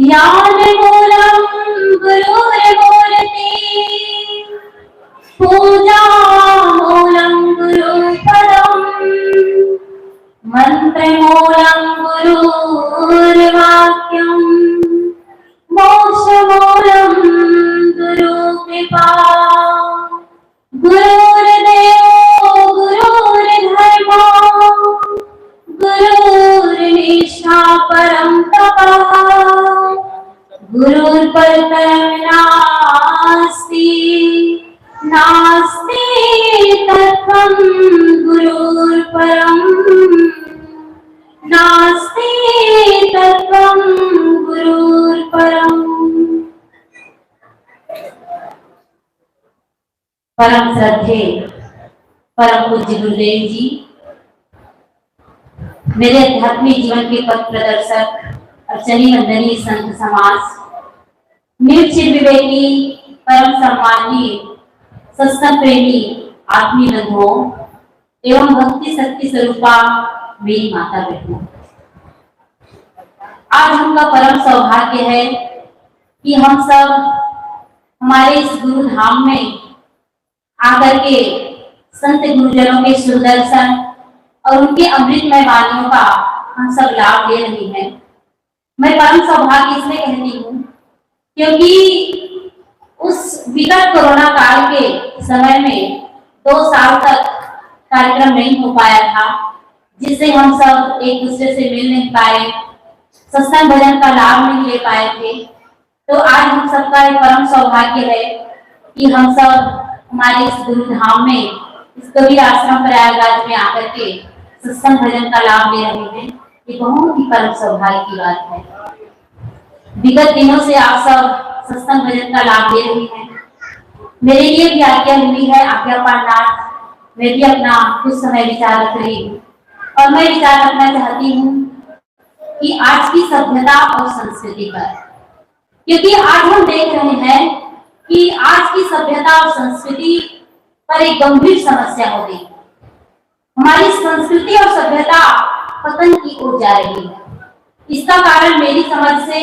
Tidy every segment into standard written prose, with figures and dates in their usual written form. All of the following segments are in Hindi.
ज्ञानमूलं गुरुर्मूर्ति पूजामूलं गुरुपदम् मन्त्रमूलं गुरुर्वाक्यम् मोक्षमूलं गुरुकृपा गुरुर्देवो गुरुर्धर्मो गुरुर्निष्ठा परं तपः गुरुर्परं नास्ति नास्ति तत्त्वं गुरुर्परं नास्ति तत्त्वं गुरुर्परम्। परम श्रद्धेय परम पूज्य गुरुदेव जी, मेरे आध्यात्मिक जीवन के पथ प्रदर्शक अर्चनी वंदनीय संत समाज, निर्चिर विवेकी परम सम्माननीय सत्संग प्रेमी आत्मीय बंधुओं एवं भक्ति शक्ति स्वरूपा मेरी माता बहनों, आज हमका परम सौभाग्य है कि हम सब हमारे इस गुरु धाम में आकर के संत गुरुजनों के सुदर्शन और उनके अमृतमय वाणियों का हम सब लाभ ले रहे हैं। मैं परम सौभाग्य इसलिए कहती हूँ क्योंकि उस विकट कोरोना काल के समय में 2 साल तक कार्यक्रम नहीं हो पाया था, जिससे हम सब एक दूसरे से मिल नहीं पाए, सत्संग भजन का लाभ नहीं ले पाए थे। तो आज हम सबका एक परम सौभाग्य है कि हम सब हमारे इस गुरु धाम में, इस कबीर आश्रम प्रयागराज में आकर के सत्संग भजन का लाभ ले रहे हैं। ये बहुत ही परम सौभाग्य की बात है। विगत दिनों से आप सब सत्संग भजन का लाभ ले रहे हैं। मेरे लिए भी आज्ञा हुई है, आज्ञा पाठनाथ, मैं भी अपना कुछ समय विचार रख रही हूँ और मैं विचार रखना चाहती हूँ कि आज की सभ्यता और संस्कृति पर, क्योंकि आज हम देख रहे हैं कि आज की सभ्यता और संस्कृति पर एक गंभीर समस्या हो गई। हमारी संस्कृति और सभ्यता पतन की ओर जा रही है। इसका कारण मेरी समझ से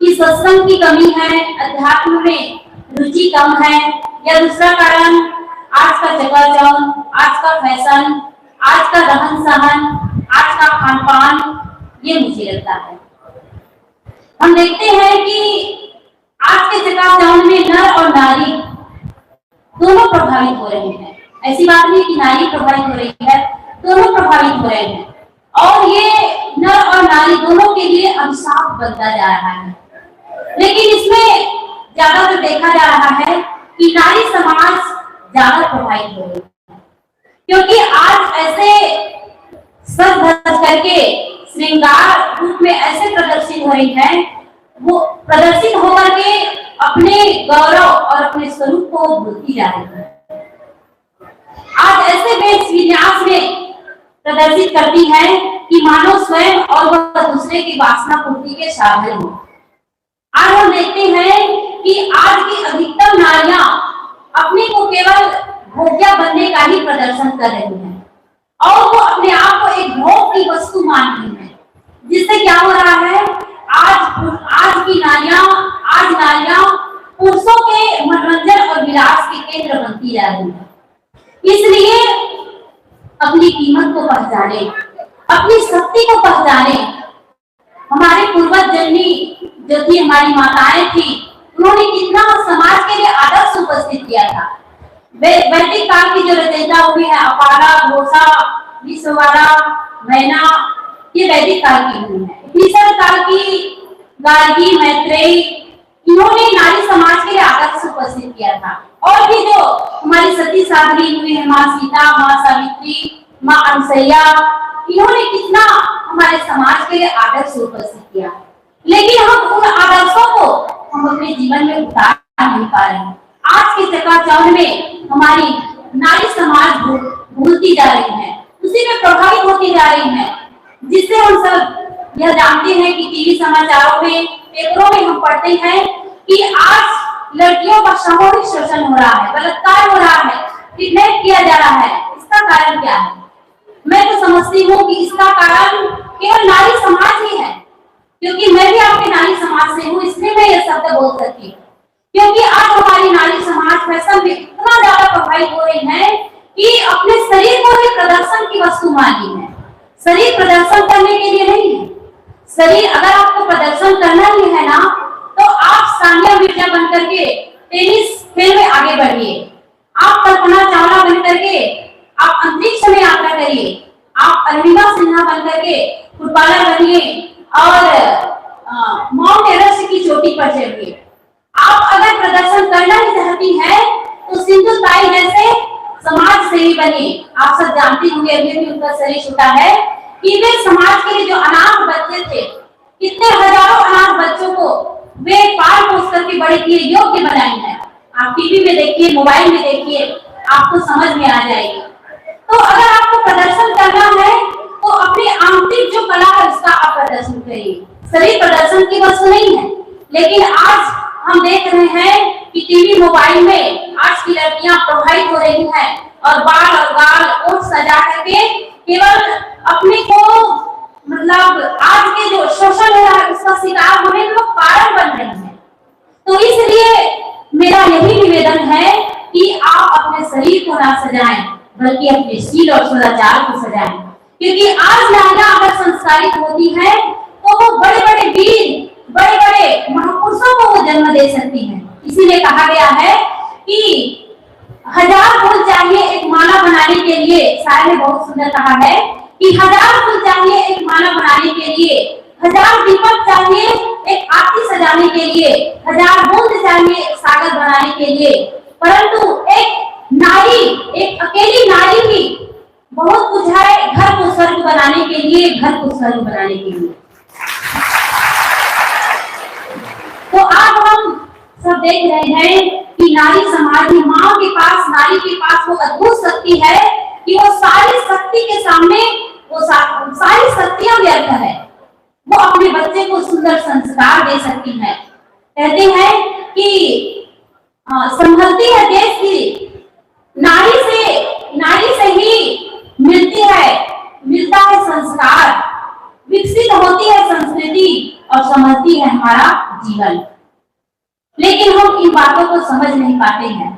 कि सत्संग की कमी है, अध्यात्म में रुचि कम है, या दूसरा कारण आज का चकाचौंध, आज का फैशन, आज का रहन सहन, आज का खान पान, ये मुझे लगता है। हम देखते हैं कि आज के चकाचौंध में नर और नारी दोनों प्रभावित हो रहे हैं। ऐसी बात नहीं कि नारी प्रभावित हो रही है, दोनों प्रभावित हो रहे हैं और ये नर और नारी दोनों के लिए अभिशाप बनता जा रहा है। लेकिन इसमें ज्यादातर देखा जा रहा है कि नारी समाज ज्यादा प्रभावित हो रही है, क्योंकि आज ऐसे सज धज करके श्रृंगार रूप में ऐसे प्रदर्शित हो रही है, वो प्रदर्शित होकर के अपने गौरव और अपने स्वरूप को भूलती जा रही है। आज ऐसे वेश विन्यास में प्रदर्शित करती है कि मानो स्वयं और वह दूसरे की वासना पूर्ति के साधन हो। आज हम देखते हैं कि आज की अधिकतर नारियां अपने को केवल भोग्या बनने का ही प्रदर्शन कर रही हैं और वो अपने आप को एक भोग की वस्तु मान रही हैं, जिससे क्या हो रहा है, आज नारियां पुरुषों के मनोरंजन और विलास के केंद्र बनती जा रही है। इसलिए अपनी कीमत को पहचाने, अपनी शक्ति को पहचाने। हमारे पूर्वज जननी जो थी, हमारी माताएं थी, उन्होंने कितना समाज के लिए आदर्श उपस्थित किया था। वैदिक काल की जो रचयिता हुई है, अपारा, घोषा, विश्ववारा, मैना, ये वैदिक काल की हुई है। मिशन काल की गार्गी, मैत्रेयी, इन्होंने नारी समाज के लिए आदर्श उपस्थित किया था। और भी जो हमारी सती साध्वी हुई है, माँ सीता, माँ सावित्री, माँ अनसुईया, इन्होंने कितना हमारे समाज के लिए आदर्श उपस्थित किया। लेकिन हम उन आदर्शों को हम अपने जीवन में उतार नहीं पा रहे हैं। आज के चकाचौंध में हमारी नारी समाज भूलती जा रही है, उसी में प्रभावित होती जा रही है, जिससे हम सब यह जानते हैं कि टीवी समाचारों में, पेपरों में हम पढ़ते हैं कि आज लड़कियों का सामूहिक शोषण हो रहा है, बलात्कार हो रहा है, किडनैप किया जा रहा है। इसका कारण क्या है? मैं तो समझती हूँ कि इसका कारण केवल नारी समाज ही है, क्योंकि मैं भी आपके नारी समाज समाज से हूँ, इसलिए मैं ये शब्द बोल सकती हूँ। क्योंकि आज हमारी नारी समाज फैशन में इतना ज्यादा प्रभावित हो रही है कि अपने शरीर को ही प्रदर्शन की वस्तु मानी है। शरीर प्रदर्शन करने के लिए नहीं है। शरीर अगर आपको प्रदर्शन करना ही है ना, तो आप सानिया मिर्जा बन करके टेनिस खेल में आगे बढ़िए, आप कल्पना चावला बन करके आप अंतरिक्ष में यात्रा करिए, आप अरुणिमा सिन्हा बन करके फुटबॉलर बनिए और माउंट एवरेस्ट की चोटी पर चढ़िए। आप अगर प्रदर्शन करना ही चाहती है तो सिंधु ताई जैसे समाज सेवी बनिए। आप सब जानते होंगे, अभी भी उनका शरीर छूटा है कि वे समाज के लिए जो अनाथ बच्चे थे, कितने हजारों अनाथ बच्चों को वे पाल पोस करके बड़े किए, योग्य बनाई है। आप टीवी में देखिए, मोबाइल में देखिए, आपको समझ में आ जाएगी। तो अगर आपको प्रदर्शन करना है तो अपनी आंतरिक जो कला है उसका आप प्रदर्शन करिए। शरीर प्रदर्शन की वस्तु नहीं है। लेकिन आज हम देख रहे हैं कि टीवी मोबाइल में आज की लड़कियां प्रभावित हो रही हैं और बाल और गाल ओठ सजा करके केवल अपने को मतलब आज के जो शोषण हो रहा है उसका शिकार होने के लोग कारण बन रहे हैं। तो इसलिए मेरा यही निवेदन है कि आप अपने शरीर को ना सजाएं, बल्कि अपने शील और सदाचार को सजाएं। क्योंकि आज महिला अगर संस्कारित होती है तो वो बड़े बड़े वीर, बड़े बड़े महापुरुषों को वो जन्म दे सकती है। इसीलिए कहा गया है कि 1000 फूल चाहिए एक माला बनाने के लिए। शायर ने बहुत सुंदर कहा है कि 1000 फूल चाहिए एक माला बनाने के लिए, 1000 दीपक चाहिए एक आरती सजाने के लिए, 1000 बूंद चाहिए एक सागर बनाने के लिए, परंतु एक नारी, एक अकेली नारी ही बहुत कुछ है घर को स्वर्ग बनाने के लिए, घर को स्वर्ग बनाने के लिए। तो आज हम सब देख रहे हैं कि नारी समाज में माँ के पास, नारी के पास वो अद्भुत शक्ति है कि वो सारी शक्ति के सामने वो सारी शक्तियां व्यर्थ है। वो अपने बच्चे को सुंदर संस्कार दे सकती है। कहते हैं कि संभलती है देश की नारी से ही मिलता है संस्कार, विकसित होती है संस्कृति और समझती है हमारा जीवन। लेकिन हम इन बातों को समझ नहीं पाते हैं।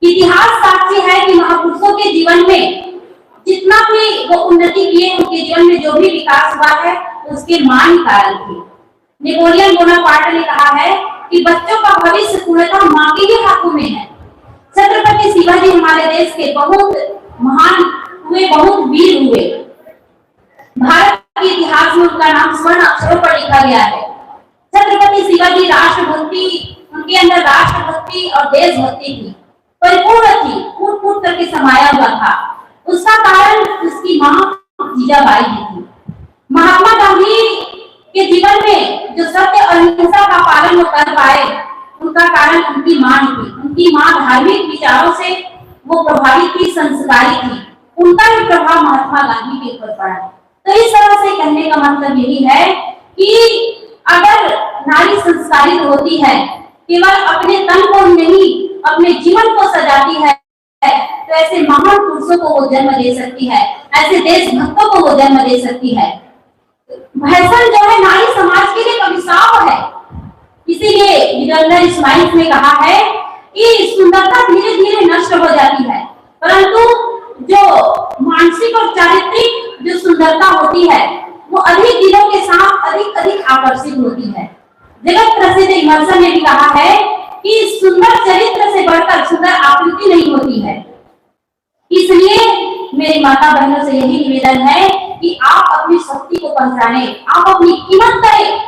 इतिहास साक्षी है कि महापुरुषों के जीवन में जितना भी वो उन्नति किए, उनके जीवन में जो भी विकास हुआ है उसके मां ही कारण थी। नेपोलियन बोनापार्ट ने कहा है कि बच्चों का भविष्य पूर्णतः मां के ही हाथों में है। छत्रपति शिवाजी हमारे देश के बहुत महान हुए, बहुत वीर हुए। भारत के इतिहास में उनका नाम स्वर्ण अक्षरों पर लिखा गया है। छत्रपति शिवाजी राष्ट्रभक्ति, उनके अंदर राष्ट्रभक्ति और देशभक्ति थी, परिपूर्ण थी, फूट फूट करके समाया हुआ था। उसका कारण उसकी मां जीजाबाई जी थी। महात्मा गांधी के जीवन में जो सत्य और अहिंसा का पालन वो कर पाए, उनका कारण उनकी मां थी। उनकी मां धार्मिक विचारों से वो प्रभावित थी, संस्कारी थी। उनका ही प्रभाव महात्मा गांधी के ऊपर पड़ा। तो इस तरह से कहने का मतलब यही है कि अगर नारी संस्कारित होती है, केवल अपने तन को ही नहीं अपने जीवन को सजाती है, तो ऐसे महान पुरुषों को वो जन्म दे सकती है, ऐसे देशभक्तों को वो जन्म दे सकती है। फैशन जो है नारी समाज के लिए अभिशाप है। इसीलिए विडम्बना इस्माइल ने कहा है कि सुंदरता धीरे धीरे नष्ट हो जाती है, परंतु जो मानसिक और चारित्रिक जो सुंदरता होती है वो अधिक दिनों के साथ अधिक आकर्षित होती है। जगत प्रसिद्ध इमर्सन ने भी कहा है कि सुंदर चरित्र से बढ़कर सुंदर आकृति नहीं होती है। इसलिए मेरी माता बहनों से यही निवेदन है कि आप अपनी शक्ति को पहचाने, आप अपनी कीमत करें।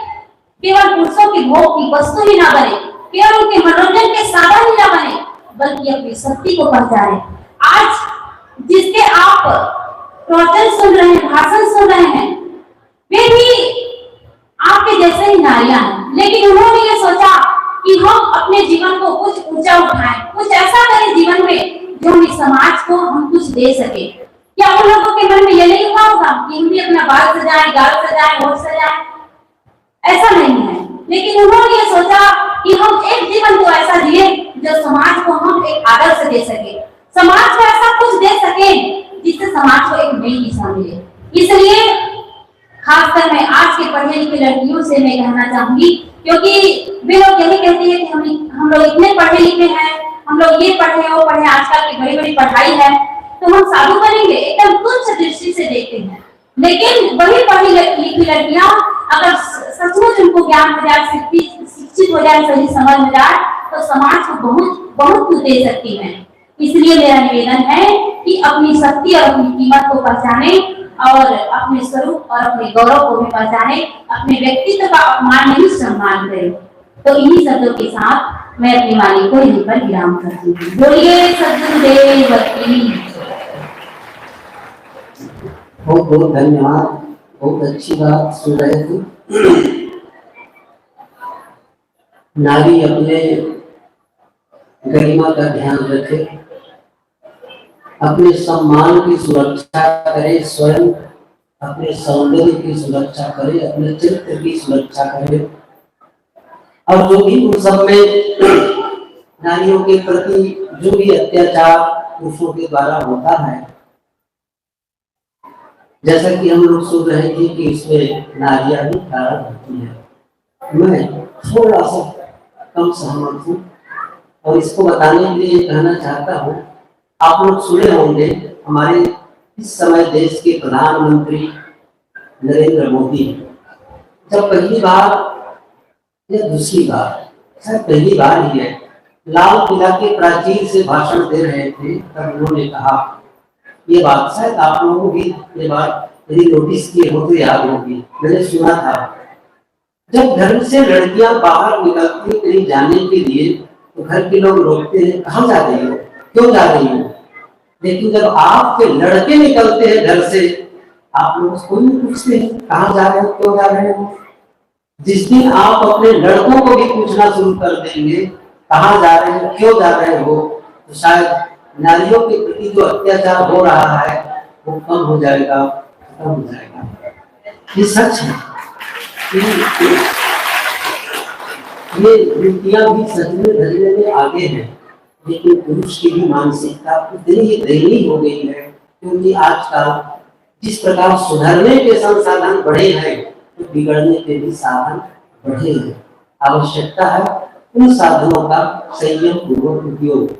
केवल पुरुषों के भोग की वस्तु ही ना बने, केवल उनके मनोरंजन के साधन ही ना बने, बल्कि अपनी शक्ति को पहचाने। आज जिसके आप प्रवचन सुन रहे हैं, भाषण सुन रहे हैं, वे भी आपके जैसे ही नारियां हैं, लेकिन उन्होंने ये सोचा कि हम अपने जीवन को कुछ ऊंचा उठाएं, कुछ ऐसा करें जीवन में जो हम इस समाज को हम कुछ दे सके। क्या उन लोगों के मन में ये नहीं हुआ होगा कि हम भी अपना बाल सजाएं, गाल सजाएं, होठ सजाएं? ऐसा नहीं है, लेकिन उन्होंने ये सोचा कि हम एक जीवन को ऐसा जिए जो समाज को हम एक आदर्श दे सके, समाज को ऐसा कुछ दे सके जिससे समाज को एक नई दिशा मिले। इसलिए खासकर मैं आज के पढ़े लिखे लड़कियों से मैं कहना चाहूंगी क्योंकि वे लोग यही कहते हैं कि हम लोग इतने पढ़े लिखे हैं, हम लोग ये पढ़े वो पढ़े, आजकल की बड़ी बड़ी पढ़ाई है तो हम साधु बनेंगे, एकदम तुच्छ दृष्टि से देखते हैं। लेकिन वही पढ़ी लिखी लड़कियां अगर सचमुच उनको ज्ञान हो जाए, शिक्षित हो जाए, सही समझ हो जाए तो समाज को बहुत बहुत कुछ दे सकती हैं। इसलिए मेरा निवेदन है कि अपनी शक्ति और अपनी कीमत को पहचाने और अपने स्वरूप और अपने गौरव को भी पहचाने, अपने व्यक्तित्व का अपमान नहीं सम्मान करें। तो इन्हीं शब्दों के साथ मैं अपनी वाणी को यहीं पर विराम करती हूँ। बोलिए सद्गुरुदेव की। बहुत बहुत धन्यवाद, बहुत अच्छी बात सुन रहे थे। नारी अपने गरिमा का ध्यान रखे, अपने सम्मान की सुरक्षा करे, स्वयं अपने सौंदर्य की सुरक्षा करे, अपने चरित्र की सुरक्षा करे, और जो भी उन सब में नारियों के प्रति जो भी अत्याचार पुरुषों के द्वारा होता है, जैसा कि हम लोग सुन रहे थे कि इसमें नारियां भी कारण होती है। मैं थोड़ा सा कम सहमत हूँ और इसको बताने के लिए कहना चाहता हूँ। आप लोग सुने होंगे हमारे इस समय देश के प्रधानमंत्री नरेंद्र मोदी जब पहली बार या दूसरी बार, शायद पहली बार ही है, लाल किला के प्राचीर से भाषण दे रहे थे, तब उन्होंने कहा, ये बात शायद आप लोगों को भी ये बात यदि नोटिस किए हो तो याद होगी, मैंने सुना था, जब घर से लड़कियां बाहर निकलती कहीं जाने के लिए तो घर के लोग रोकते हैं, कहाँ जा रही हो, क्यों जा रही हो। लेकिन जब आपके लड़के निकलते हैं घर से, आप लोग कोई नहीं पूछते हैं कहाँ जा रहे हो, क्यों जा रहे हो। जिस दिन आप अपने लड़कों को भी पूछना शुरू कर देंगे कहाँ जा रहे हो, क्यों जा रहे हो, तो शायद नारियों के प्रति जो अत्याचार हो रहा है वो कम हो जाएगा, खत्म हो जाएगा। ये सच है। ये लड़कियां भी सच में धरने में आगे हैं, लेकिन पुरुष की भी मानसिकता इतनी ही दयनीय हो गई है, क्योंकि आजकल जिस प्रकार सुधरने के संसाधन बढ़े हैं तो बिगड़ने के भी साधन बढ़े हैं। आवश्यकता है उन साधनों का संयम पूर्वक उपयोग।